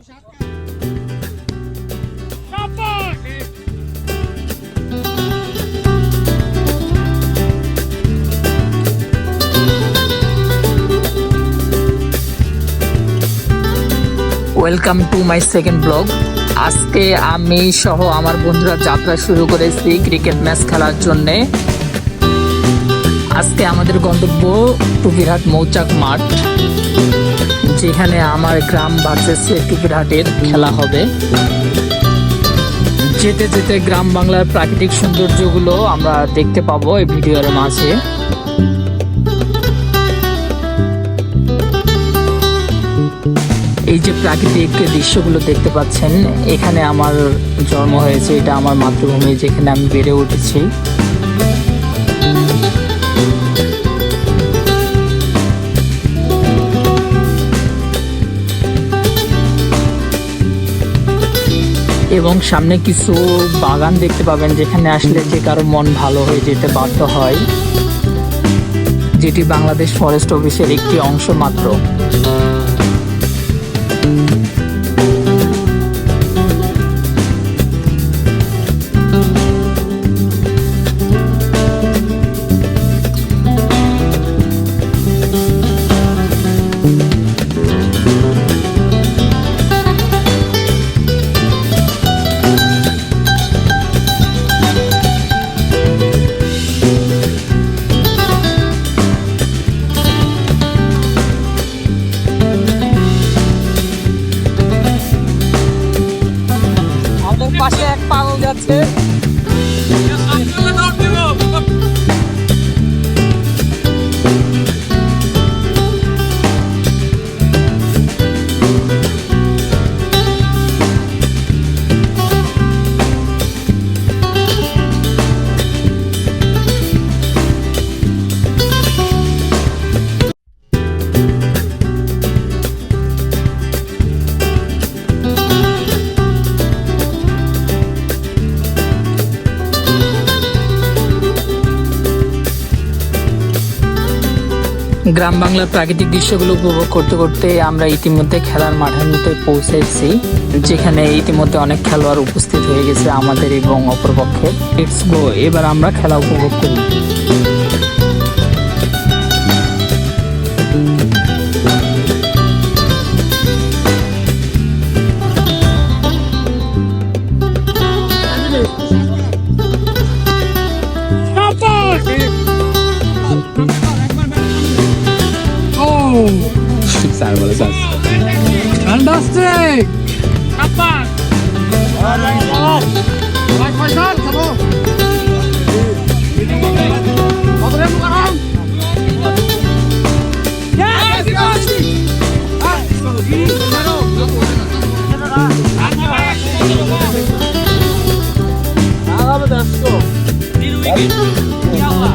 Welcome to my second blog. আজকে আমি সহ আমার বন্ধুরা যাত্রা শুরু করেছি ক্রিকেট ম্যাচ খেলার জন্যে। আজকে আমাদের গন্তব্য টুপিরহাট মৌচাক মাঠ, যেখানে আমার গ্রাম ভার্সেস টুপিরহাটের খেলা হবে। যেতে যেতে গ্রাম বাংলার প্রাকৃতিক সৌন্দর্যগুলো আমরা দেখতে পাবো এই ভিডিওর মাঝে। এই যে প্রাকৃতিক দৃশ্যগুলো দেখতে পাচ্ছেন, এখানে আমার জন্ম হয়েছে, এটা আমার মাতৃভূমি, যেখানে আমি বেড়ে উঠেছি। এবং সামনে কিছু বাগান দেখতে পাবেন, যেখানে আসলে যে কারো মন ভালো হয়ে যেতে বাধ্য হয়, যেটি বাংলাদেশ ফরেস্ট অফিসের একটি অংশ মাত্র। পাশে এক পাগল যাচ্ছে। গ্রাম বাংলার প্রাকৃতিক দৃশ্যগুলো উপভোগ করতে করতে আমরা ইতিমধ্যে খেলার মাঠের মধ্যে পৌঁছেছি, যেখানে ইতিমধ্যে অনেক খেলোয়াড় উপস্থিত হয়ে গেছে আমাদের এবং অপরপক্ষের। লেটস গো, এবার আমরা খেলা উপভোগ করি। Fantastic! Kapan? Baik Faisal, kamu. Apa yang sekarang? Ya, kasih. Ah, ini baru. Apa dah? Biru ini. Ya Allah.